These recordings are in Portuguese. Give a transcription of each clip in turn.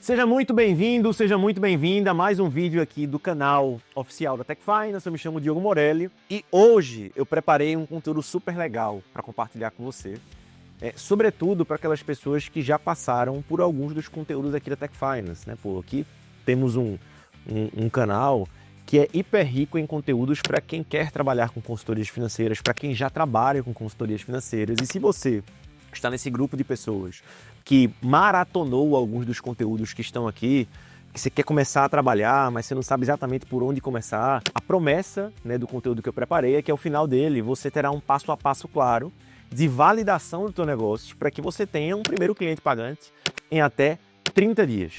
Seja muito bem-vindo, seja muito bem-vinda a mais um vídeo aqui do canal oficial da Tech Finance. Eu me chamo Diogo Morelli e hoje eu preparei um conteúdo super legal para compartilhar com você, sobretudo para aquelas pessoas que já passaram por alguns dos conteúdos aqui da Tech Finance, né? Pô, aqui temos um canal que é hiper rico em conteúdos para quem quer trabalhar com consultorias financeiras, para quem já trabalha com consultorias financeiras. E se você está nesse grupo de pessoas que maratonou alguns dos conteúdos que estão aqui, que você quer começar a trabalhar, mas você não sabe exatamente por onde começar, a promessa, né, do conteúdo que eu preparei é que ao final dele você terá um passo a passo claro de validação do teu negócio para que você tenha um primeiro cliente pagante em até 30 dias.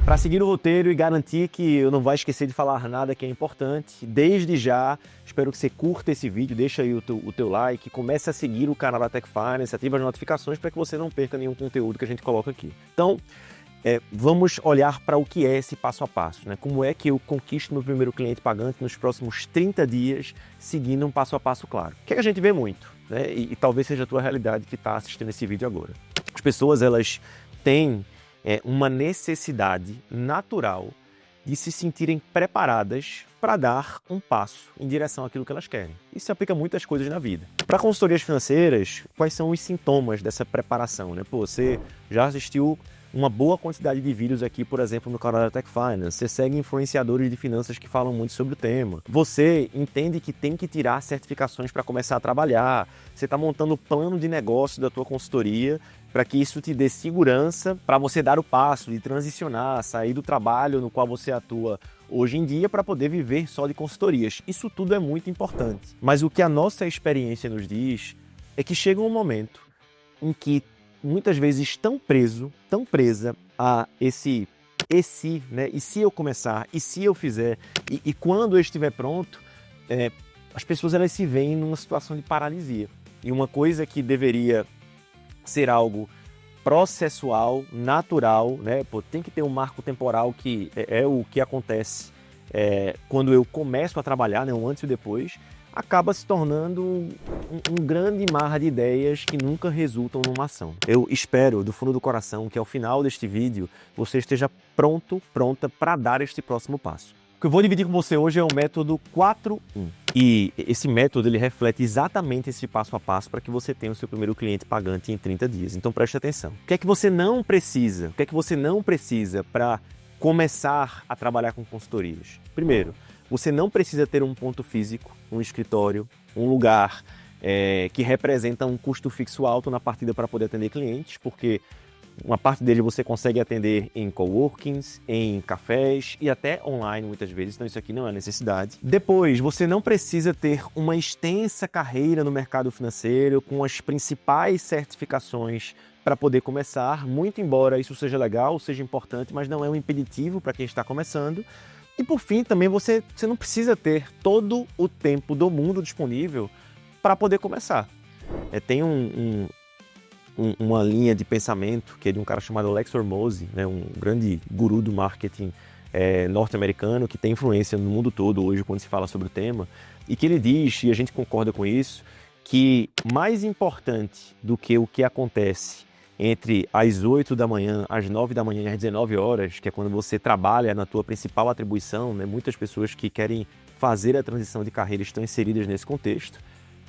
Para seguir o roteiro e garantir que eu não vou esquecer de falar nada que é importante, desde já, espero que você curta esse vídeo, deixa aí o teu like, comece a seguir o canal da Tech Finance, ativa as notificações para que você não perca nenhum conteúdo que a gente coloca aqui. Então, vamos olhar para o que é esse passo a passo, né? Como é que eu conquisto meu primeiro cliente pagante nos próximos 30 dias, seguindo um passo a passo claro. O que a gente vê muito, né? E talvez seja a tua realidade que está assistindo esse vídeo agora. As pessoas, elas têm uma necessidade natural de se sentirem preparadas para dar um passo em direção àquilo que elas querem. Isso se aplica a muitas coisas na vida. Para consultorias financeiras, quais são os sintomas dessa preparação, né? Pô, você já assistiu uma boa quantidade de vídeos aqui, por exemplo, no canal da Tech Finance. Você segue influenciadores de finanças que falam muito sobre o tema. Você entende que tem que tirar certificações para começar a trabalhar. Você está montando o plano de negócio da tua consultoria para que isso te dê segurança para você dar o passo de transicionar, sair do trabalho no qual você atua hoje em dia para poder viver só de consultorias. Isso tudo é muito importante. Mas o que a nossa experiência nos diz é que chega um momento em que muitas vezes tão presa a esse e se, né? E se eu começar? E se eu fizer? E quando eu estiver pronto? As pessoas elas se veem numa situação de paralisia. E uma coisa que deveria ser algo processual, natural, né? Pô, tem que ter um marco temporal que é o que acontece quando eu começo a trabalhar, né? Um antes e depois, acaba se tornando um grande mar de ideias que nunca resultam numa ação. Eu espero, do fundo do coração, que ao final deste vídeo você esteja pronta para dar este próximo passo. O que eu vou dividir com você hoje é o método 4-1. E esse método ele reflete exatamente esse passo a passo para que você tenha o seu primeiro cliente pagante em 30 dias. Então preste atenção. O que é que você não precisa? O que é que você não precisa para começar a trabalhar com consultorias? Primeiro, você não precisa ter um ponto físico, um escritório, um lugar que representa um custo fixo alto na partida para poder atender clientes, porque uma parte dele você consegue atender em coworkings, em cafés e até online muitas vezes, então isso aqui não é necessidade. Depois, você não precisa ter uma extensa carreira no mercado financeiro com as principais certificações para poder começar, muito embora isso seja legal, seja importante, mas não é um impeditivo para quem está começando. E por fim, também você não precisa ter todo o tempo do mundo disponível para poder começar. Tem uma linha de pensamento que é de um cara chamado Alex Hormozi, né, um grande guru do marketing norte-americano que tem influência no mundo todo hoje quando se fala sobre o tema, e que ele diz, e a gente concorda com isso, que mais importante do que o que acontece entre as 8 da manhã, às 9 da manhã e às 19 horas, que é quando você trabalha na tua principal atribuição, né? Muitas pessoas que querem fazer a transição de carreira estão inseridas nesse contexto.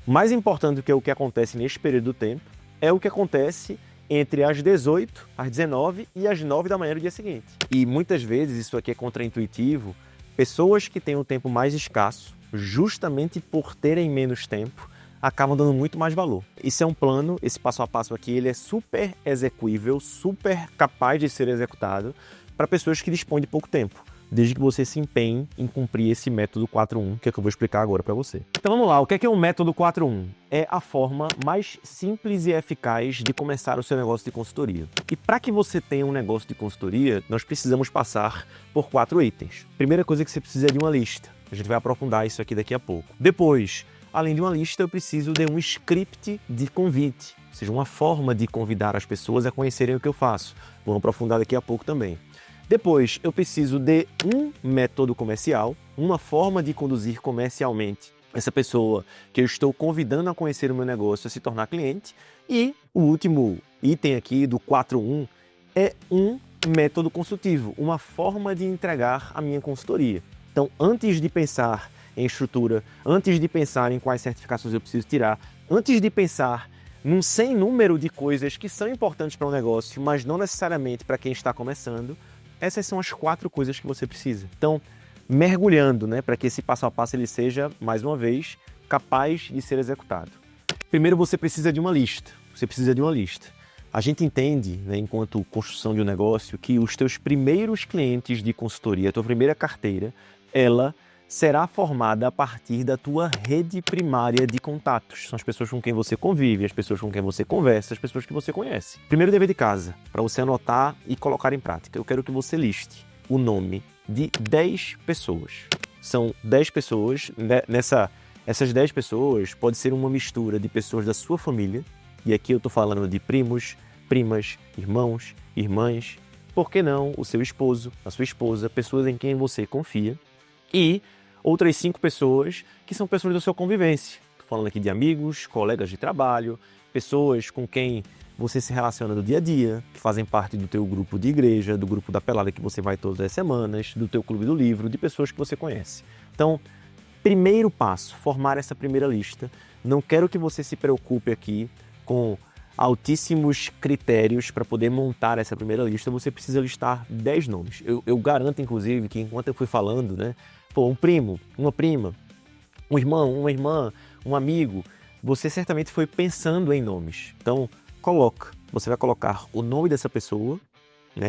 Mais importante do que o que acontece neste período do tempo é o que acontece entre as 18, às 19 e às 9 da manhã do dia seguinte. E muitas vezes, isso aqui é contraintuitivo, pessoas que têm um tempo mais escasso, justamente por terem menos tempo, acabam dando muito mais valor. Isso é um plano, esse passo a passo aqui, ele é super execuível, super capaz de ser executado para pessoas que dispõem de pouco tempo, desde que você se empenhe em cumprir esse método 4-1, que é o que eu vou explicar agora para você. Então vamos lá, o que é o método 4-1? É a forma mais simples e eficaz de começar o seu negócio de consultoria. E para que você tenha um negócio de consultoria, nós precisamos passar por 4 itens. Primeira coisa que você precisa é de uma lista. A gente vai aprofundar isso aqui daqui a pouco. Depois, além de uma lista, eu preciso de um script de convite, ou seja, uma forma de convidar as pessoas a conhecerem o que eu faço. Vamos aprofundar daqui a pouco também. Depois, eu preciso de um método comercial, uma forma de conduzir comercialmente essa pessoa que eu estou convidando a conhecer o meu negócio, a se tornar cliente. E o último item aqui do 4.1 é um método consultivo, uma forma de entregar a minha consultoria. Então, antes de pensar em estrutura, antes de pensar em quais certificações eu preciso tirar, antes de pensar num sem número de coisas que são importantes para um negócio, mas não necessariamente para quem está começando, essas são as 4 coisas que você precisa. Então, mergulhando, para que esse passo a passo ele seja, mais uma vez, capaz de ser executado. Primeiro, você precisa de uma lista. A gente entende, enquanto construção de um negócio, que os teus primeiros clientes de consultoria, a tua primeira carteira, ela será formada a partir da tua rede primária de contatos. São as pessoas com quem você convive, as pessoas com quem você conversa, as pessoas que você conhece. Primeiro dever de casa, para você anotar e colocar em prática. Eu quero que você liste o nome de 10 pessoas. São 10 pessoas, essas 10 pessoas pode ser uma mistura de pessoas da sua família, e aqui eu estou falando de primos, primas, irmãos, irmãs, por que não o seu esposo, a sua esposa, pessoas em quem você confia, e outras 5 pessoas que são pessoas da sua convivência. Estou falando aqui de amigos, colegas de trabalho, pessoas com quem você se relaciona no dia a dia, que fazem parte do teu grupo de igreja, do grupo da pelada que você vai todas as semanas, do teu clube do livro, de pessoas que você conhece. Então, primeiro passo, formar essa primeira lista. Não quero que você se preocupe aqui com altíssimos critérios para poder montar essa primeira lista. Você precisa listar 10 nomes. Eu garanto, inclusive, que enquanto eu fui falando, um primo, uma prima, um irmão, uma irmã, um amigo, você certamente foi pensando em nomes. Então, você vai colocar o nome dessa pessoa,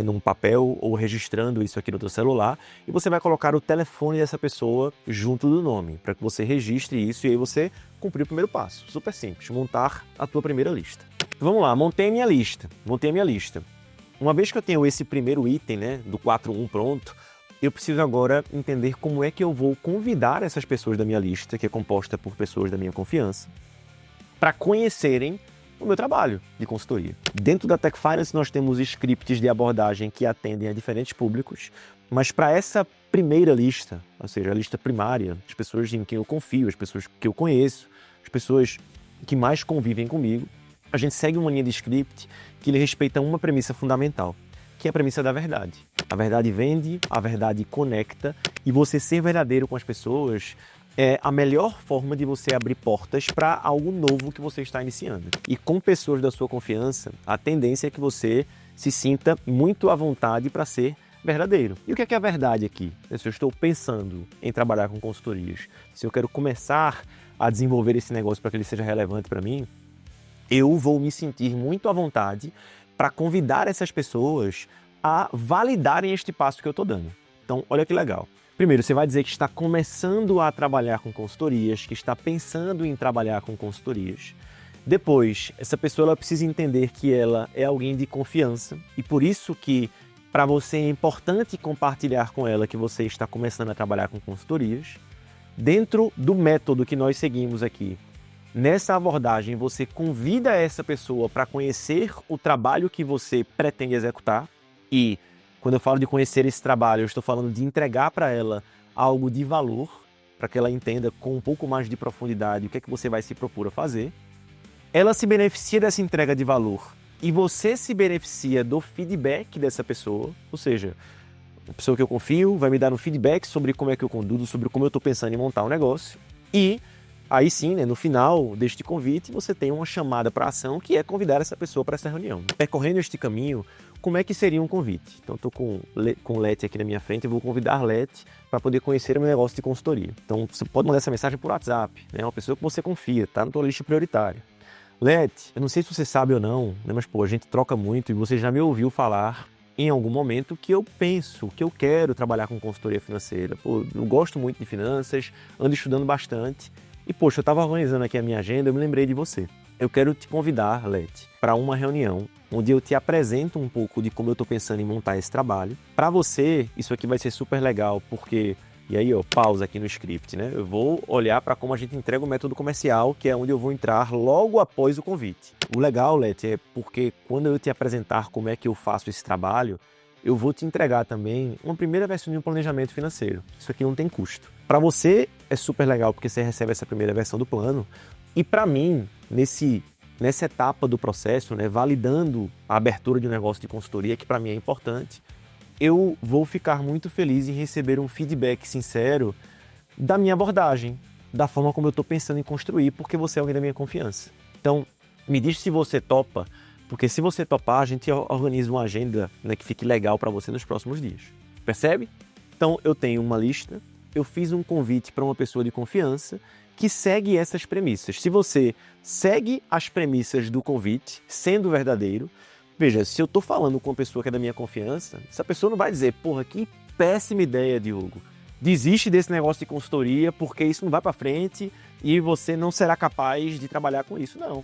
num papel ou registrando isso aqui no teu celular, e você vai colocar o telefone dessa pessoa junto do nome, para que você registre isso e aí você cumprir o primeiro passo. Super simples, montar a tua primeira lista. Vamos lá, montei a minha lista. Uma vez que eu tenho esse primeiro item, do 4.1 pronto, eu preciso agora entender como é que eu vou convidar essas pessoas da minha lista, que é composta por pessoas da minha confiança, para conhecerem o meu trabalho de consultoria. Dentro da Tech Finance nós temos scripts de abordagem que atendem a diferentes públicos, mas para essa primeira lista, ou seja, a lista primária, as pessoas em quem eu confio, as pessoas que eu conheço, as pessoas que mais convivem comigo, a gente segue uma linha de script que ele respeita uma premissa fundamental, que é a premissa da verdade. A verdade vende, a verdade conecta, e você ser verdadeiro com as pessoas é a melhor forma de você abrir portas para algo novo que você está iniciando. E com pessoas da sua confiança, a tendência é que você se sinta muito à vontade para ser verdadeiro. E o que é a verdade aqui? Se eu estou pensando em trabalhar com consultorias, se eu quero começar a desenvolver esse negócio para que ele seja relevante para mim, eu vou me sentir muito à vontade para convidar essas pessoas a validarem este passo que eu estou dando. Então, olha que legal. Primeiro, você vai dizer que está começando a trabalhar com consultorias, que está pensando em trabalhar com consultorias. Depois, essa pessoa ela precisa entender que ela é alguém de confiança e por isso que para você é importante compartilhar com ela que você está começando a trabalhar com consultorias. Dentro do método que nós seguimos aqui, nessa abordagem, você convida essa pessoa para conhecer o trabalho que você pretende executar e quando eu falo de conhecer esse trabalho, eu estou falando de entregar para ela algo de valor, para que ela entenda com um pouco mais de profundidade o que é que você vai se propor a fazer. Ela se beneficia dessa entrega de valor e você se beneficia do feedback dessa pessoa, ou seja, a pessoa que eu confio vai me dar um feedback sobre como é que eu conduzo, sobre como eu estou pensando em montar um negócio. E aí sim, no final deste convite, você tem uma chamada para ação que é convidar essa pessoa para essa reunião. Percorrendo este caminho, como é que seria um convite? Então, estou com o Leti aqui na minha frente, eu vou convidar Leti para poder conhecer o meu negócio de consultoria. Então, você pode mandar essa mensagem por WhatsApp, uma pessoa que você confia, está na tua lista prioritária. Leti, eu não sei se você sabe ou não, mas a gente troca muito e você já me ouviu falar em algum momento que eu penso, que eu quero trabalhar com consultoria financeira. Eu gosto muito de finanças, ando estudando bastante e, eu estava organizando aqui a minha agenda, eu me lembrei de você. Eu quero te convidar, Leti, para uma reunião onde eu te apresento um pouco de como eu estou pensando em montar esse trabalho. Para você, isso aqui vai ser super legal, porque... E aí, pausa aqui no script, Eu vou olhar para como a gente entrega o método comercial, que é onde eu vou entrar logo após o convite. O legal, Leti, é porque quando eu te apresentar como é que eu faço esse trabalho, eu vou te entregar também uma primeira versão de um planejamento financeiro. Isso aqui não tem custo. Para você é super legal porque você recebe essa primeira versão do plano. E para mim, nessa etapa do processo, né, validando a abertura de um negócio de consultoria, que para mim é importante, eu vou ficar muito feliz em receber um feedback sincero da minha abordagem, da forma como eu estou pensando em construir, porque você é alguém da minha confiança. Então, me diz se você topa, porque se você topar, a gente organiza uma agenda, né, que fique legal para você nos próximos dias. Percebe? Então, eu tenho uma lista, eu fiz um convite para uma pessoa de confiança que segue essas premissas. Se você segue as premissas do convite, sendo verdadeiro, veja, se eu estou falando com uma pessoa que é da minha confiança, essa pessoa não vai dizer, porra, que péssima ideia, Diogo. Desiste desse negócio de consultoria porque isso não vai para frente e você não será capaz de trabalhar com isso. Não.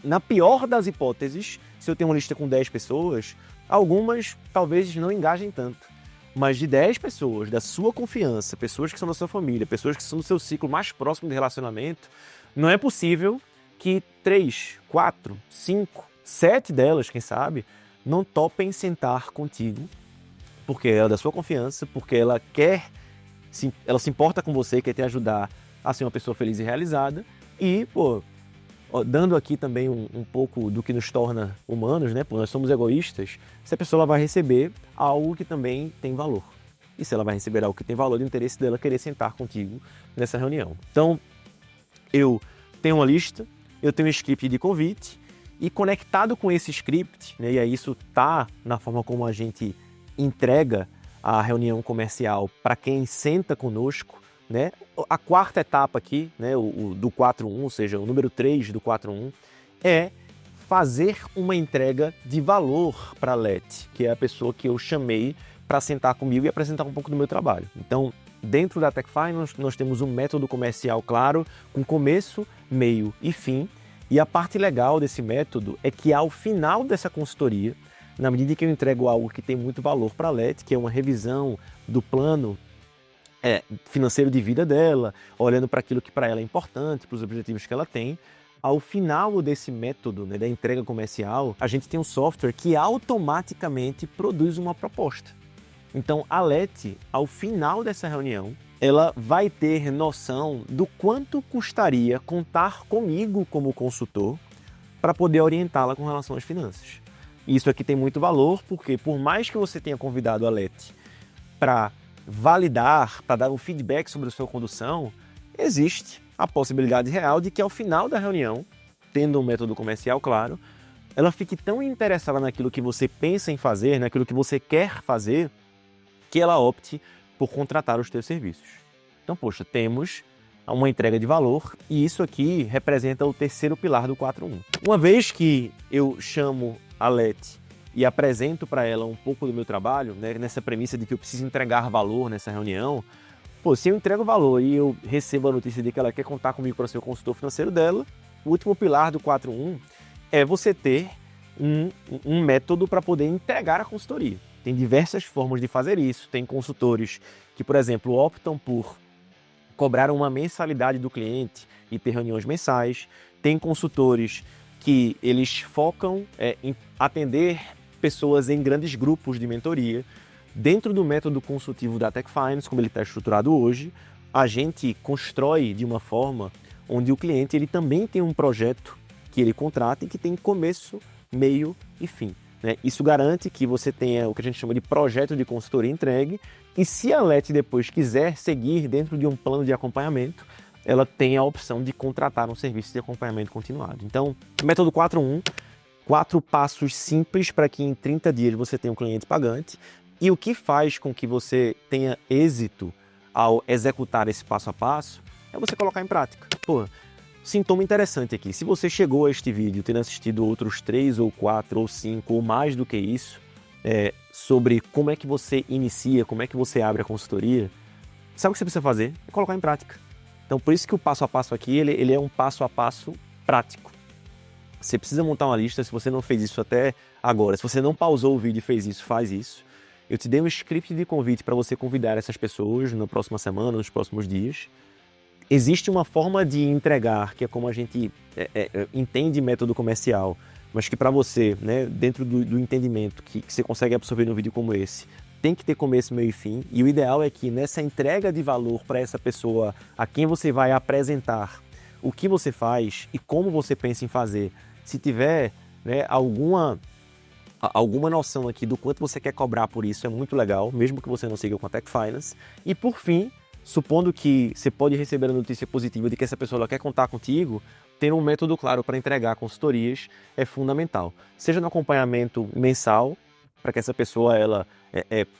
Na pior das hipóteses, se eu tenho uma lista com 10 pessoas, algumas talvez não engajem tanto. Mas de 10 pessoas da sua confiança, pessoas que são da sua família, pessoas que são do seu ciclo mais próximo de relacionamento, não é possível que 3, 4, 5, 7 delas, quem sabe, não topem sentar contigo, porque ela é da sua confiança, porque ela se importa com você, quer te ajudar a ser uma pessoa feliz e realizada, e, dando aqui também um pouco do que nos torna humanos, né? Nós somos egoístas, essa pessoa vai receber algo que também tem valor. E se ela vai receber algo que tem valor, o interesse dela é querer sentar contigo nessa reunião. Então, eu tenho uma lista, eu tenho um script de convite, e conectado com esse script, né, e aí isso está na forma como a gente entrega a reunião comercial para quem senta conosco, né? A quarta etapa aqui, né, do 4.1, ou seja, o número 3 do 4.1, é fazer uma entrega de valor para a Leti, que é a pessoa que eu chamei para sentar comigo e apresentar um pouco do meu trabalho. Então, dentro da TechFi, nós temos um método comercial claro, com começo, meio e fim. E a parte legal desse método é que ao final dessa consultoria, na medida que eu entrego algo que tem muito valor para a Leti, que é uma revisão do plano financeiro de vida dela, olhando para aquilo que para ela é importante, para os objetivos que ela tem, ao final desse método, né, da entrega comercial, a gente tem um software que automaticamente produz uma proposta. Então, a Leti, ao final dessa reunião, ela vai ter noção do quanto custaria contar comigo como consultor para poder orientá-la com relação às finanças. Isso aqui tem muito valor, porque por mais que você tenha convidado a Leti para validar, para dar um feedback sobre a sua condução, existe a possibilidade real de que ao final da reunião, tendo um método comercial claro, ela fique tão interessada naquilo que você pensa em fazer, naquilo que você quer fazer, que ela opte por contratar os teus serviços. Então, poxa, temos uma entrega de valor e isso aqui representa o terceiro pilar do 4.1. Uma vez que eu chamo a Leti e apresento para ela um pouco do meu trabalho, né, nessa premissa de que eu preciso entregar valor nessa reunião, se eu entrego valor e eu recebo a notícia de que ela quer contar comigo para ser o consultor financeiro dela, o último pilar do 4.1 é você ter um método para poder entregar a consultoria. Tem diversas formas de fazer isso. Tem consultores que, por exemplo, optam por cobrar uma mensalidade do cliente e ter reuniões mensais. Tem consultores que eles focam em atender pessoas em grandes grupos de mentoria. Dentro do método consultivo da Tech Finance, como ele está estruturado hoje, a gente constrói de uma forma onde o cliente ele também tem um projeto que ele contrata e que tem começo, meio e fim. Isso garante que você tenha o que a gente chama de projeto de consultoria entregue e se a Leti depois quiser seguir dentro de um plano de acompanhamento, ela tem a opção de contratar um serviço de acompanhamento continuado. Então, método 4.1, 4 passos simples para que em 30 dias você tenha um cliente pagante e o que faz com que você tenha êxito ao executar esse passo a passo é você colocar em prática. Sintoma interessante aqui, se você chegou a este vídeo tendo assistido outros 3 ou 4 ou 5 ou mais do que isso, sobre como é que você inicia, como é que você abre a consultoria, sabe o que você precisa fazer? É colocar em prática. Então por isso que o passo a passo aqui, ele é um passo a passo prático. Você precisa montar uma lista, se você não fez isso até agora, se você não pausou o vídeo e fez isso, faz isso. Eu te dei um script de convite para você convidar essas pessoas na próxima semana, nos próximos dias. Existe uma forma de entregar, que é como a gente entende método comercial, mas que para você, né, dentro do entendimento que você consegue absorver num vídeo como esse, tem que ter começo, meio e fim, e o ideal é que nessa entrega de valor para essa pessoa a quem você vai apresentar o que você faz e como você pensa em fazer, se tiver, né, alguma noção aqui do quanto você quer cobrar por isso, é muito legal, mesmo que você não siga com a Tech Finance. E por fim, supondo que você pode receber a notícia positiva de que essa pessoa quer contar contigo, ter um método claro para entregar consultorias é fundamental. Seja no acompanhamento mensal, para que essa pessoa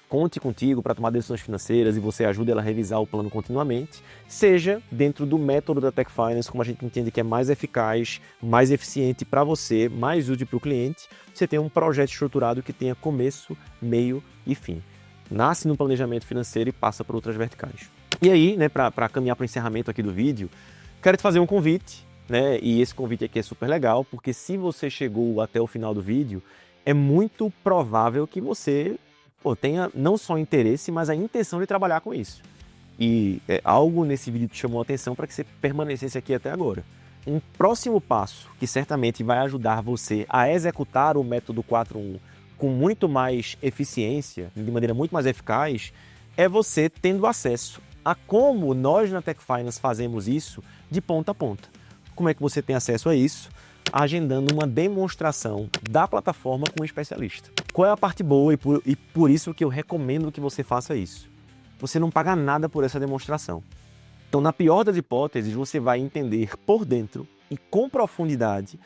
conte contigo para tomar decisões financeiras e você ajude ela a revisar o plano continuamente, seja dentro do método da Tech Finance, como a gente entende que é mais eficaz, mais eficiente para você, mais útil para o cliente, você tem um projeto estruturado que tenha começo, meio e fim. Nasce no planejamento financeiro e passa por outras verticais. E aí, né, para caminhar para o encerramento aqui do vídeo, quero te fazer um convite, né, e esse convite aqui é super legal, porque se você chegou até o final do vídeo, é muito provável que você tenha não só interesse, mas a intenção de trabalhar com isso. E algo nesse vídeo te chamou a atenção para que você permanecesse aqui até agora. Um próximo passo que certamente vai ajudar você a executar o método 4.1 com muito mais eficiência, de maneira muito mais eficaz, é você tendo acesso a como nós na Tech Finance fazemos isso de ponta a ponta. Como é que você tem acesso a isso? Agendando uma demonstração da plataforma com um especialista. Qual é a parte boa e por isso que eu recomendo que você faça isso? Você não paga nada por essa demonstração. Então, na pior das hipóteses, você vai entender por dentro e com profundidade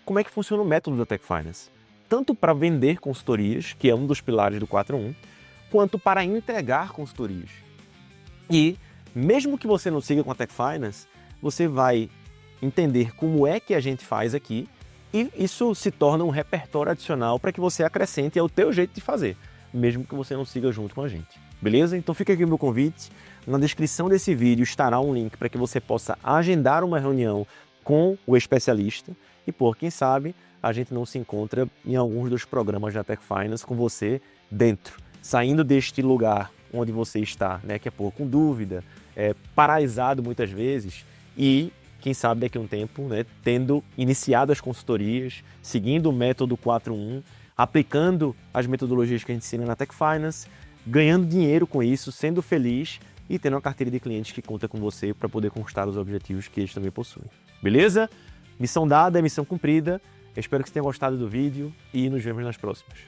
como é que funciona o método da Tech Finance. Tanto para vender consultorias, que é um dos pilares do 4.1, quanto para entregar consultorias. E, mesmo que você não siga com a Tech Finance, você vai entender como é que a gente faz aqui e isso se torna um repertório adicional para que você acrescente ao teu jeito de fazer, mesmo que você não siga junto com a gente. Beleza? Então fica aqui o meu convite. Na descrição desse vídeo estará um link para que você possa agendar uma reunião com o especialista e, quem sabe, a gente não se encontra em alguns dos programas da Tech Finance com você dentro, saindo deste lugar onde você está, né, que é com dúvida, paralisado muitas vezes e quem sabe daqui a um tempo, né, tendo iniciado as consultorias, seguindo o método 4.1, aplicando as metodologias que a gente ensina na Tech Finance, ganhando dinheiro com isso, sendo feliz e tendo uma carteira de clientes que conta com você para poder conquistar os objetivos que eles também possuem. Beleza? Missão dada, missão cumprida. Eu espero que você tenha gostado do vídeo e nos vemos nas próximas.